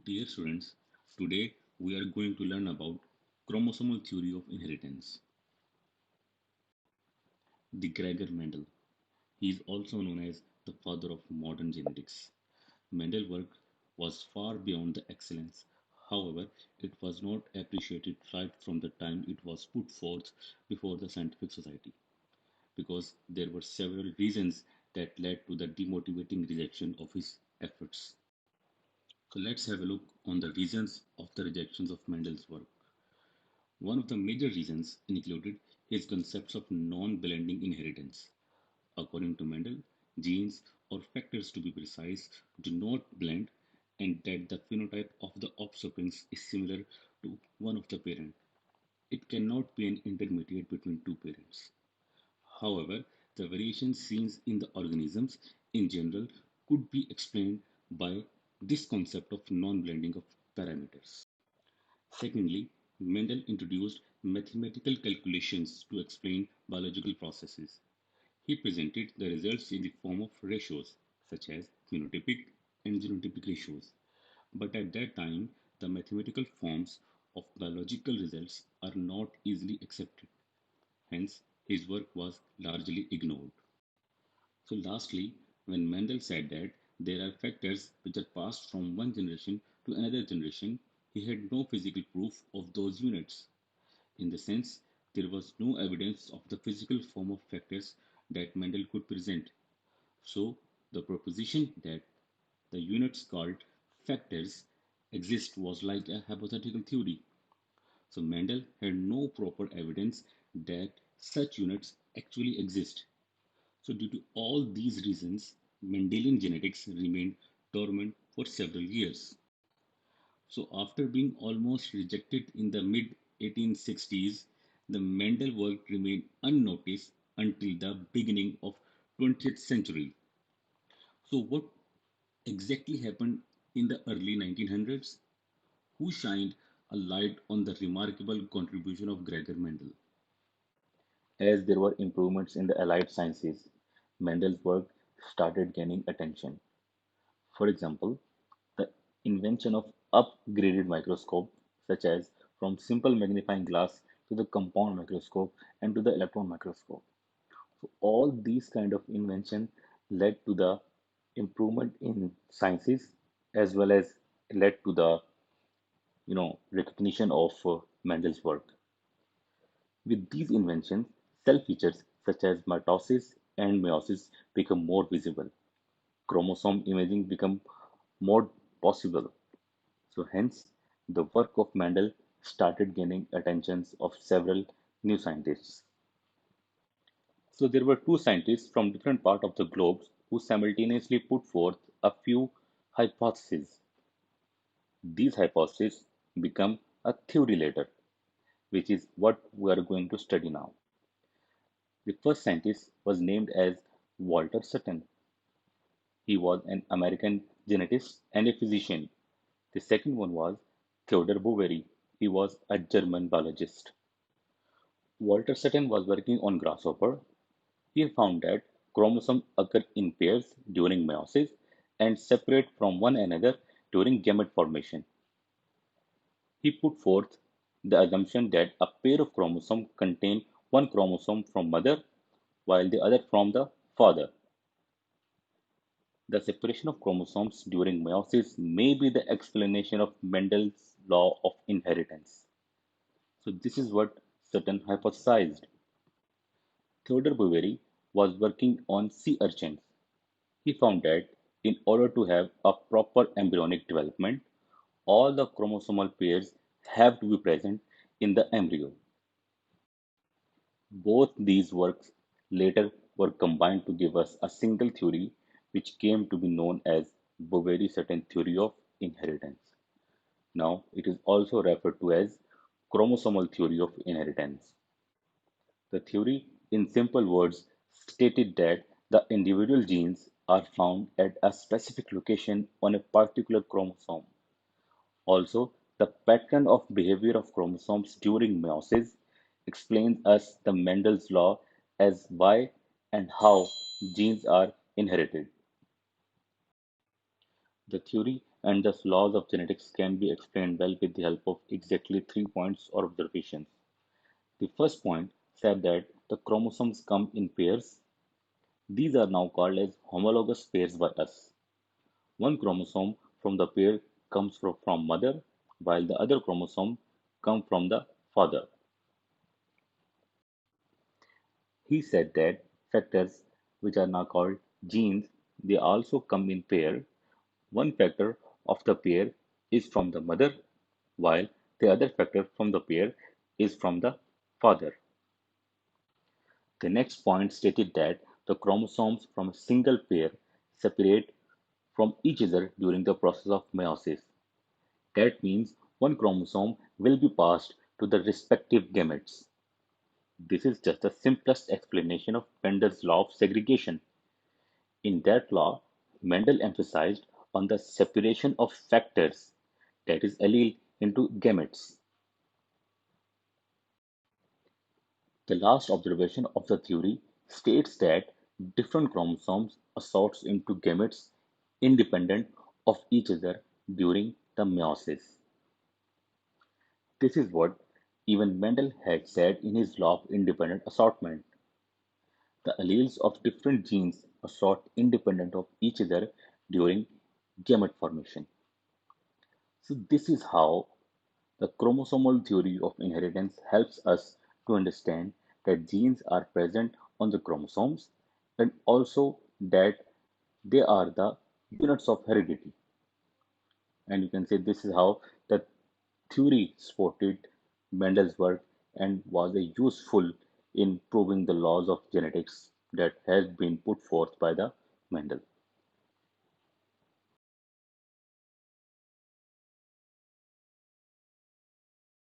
Dear students, today we are going to learn about chromosomal theory of inheritance. The Gregor Mendel. He is also known as the father of modern genetics. Mendel's work was far beyond the excellence. However, it was not appreciated right from the time it was put forth before the scientific society because there were several reasons that led to the demotivating rejection of his efforts. So let's have a look on the reasons of the rejections of Mendel's work. One of the major reasons included his concepts of non-blending inheritance. According to Mendel, genes, or factors to be precise, do not blend and that the phenotype of the offspring is similar to one of the parent. It cannot be an intermediate between two parents. However, the variations seen in the organisms in general could be explained by this concept of non-blending of parameters. Secondly, Mendel introduced mathematical calculations to explain biological processes. He presented the results in the form of ratios, such as phenotypic and genotypic ratios. But at that time, the mathematical forms of biological results are not easily accepted. Hence, his work was largely ignored. So, lastly, when Mendel said that there are factors which are passed from one generation to another generation, he had no physical proof of those units. In the sense, there was no evidence of the physical form of factors that Mendel could present. So, the proposition that the units called factors exist was like a hypothetical theory. So, Mendel had no proper evidence that such units actually exist. So, due to all these reasons, Mendelian genetics remained dormant for several years. So, after being almost rejected in the mid 1860s, the Mendel work remained unnoticed until the beginning of 20th century. So, what exactly happened in the early 1900s? Who shined a light on the remarkable contribution of Gregor Mendel? As there were improvements in the allied sciences, Mendel's work started gaining attention. For example, the invention of upgraded microscope, such as from simple magnifying glass to the compound microscope and to the electron microscope. So all these kind of invention led to the improvement in sciences as well as led to the recognition of Mendel's work. With these inventions, cell features such as mitosis and meiosis become more visible. Chromosome imaging become more possible. So hence, the work of Mendel started gaining attentions of several new scientists. So there were two scientists from different parts of the globe who simultaneously put forth a few hypotheses. These hypotheses become a theory later, which is what we are going to study now. The first scientist was named as Walter Sutton. He was an American genetist and a physician. The second one was Theodor Boveri. He was a German biologist. Walter Sutton was working on grasshopper. He found that chromosomes occur in pairs during meiosis and separate from one another during gamete formation. He put forth the assumption that a pair of chromosomes contain one chromosome from mother while the other from the father. The separation of chromosomes during meiosis may be the explanation of Mendel's law of inheritance. So this is what Sutton hypothesized. Theodor Boveri was working on sea urchins. He found that in order to have a proper embryonic development, all the chromosomal pairs have to be present in the embryo. Both these works later were combined to give us a single theory which came to be known as Boveri-Sutton theory of inheritance. Now it is also referred to as chromosomal theory of inheritance. The theory, in simple words, stated that the individual genes are found at a specific location on a particular chromosome. Also, the pattern of behavior of chromosomes during meiosis explains us the Mendel's law as why and how genes are inherited. The theory and thus laws of genetics can be explained well with the help of exactly 3 points or observations. The first point said that the chromosomes come in pairs. These are now called as homologous pairs by us. One chromosome from the pair comes from mother, while the other chromosome comes from the father. He said that factors, which are now called genes, they also come in pair. One factor of the pair is from the mother, while the other factor from the pair is from the father. The next point stated that the chromosomes from a single pair separate from each other during the process of meiosis. That means one chromosome will be passed to the respective gametes. This is just the simplest explanation of Mendel's law of segregation. In that law, Mendel emphasized on the separation of factors, that is allele, into gametes. The last observation of the theory states that different chromosomes assort into gametes independent of each other during the meiosis. This is what even Mendel had said in his law of independent assortment. The alleles of different genes assort independent of each other during gamete formation. So this is how the chromosomal theory of inheritance helps us to understand that genes are present on the chromosomes and also that they are the units of heredity. And you can say this is how the theory supported Mendel's work and was a useful in proving the laws of genetics that has been put forth by the Mendel.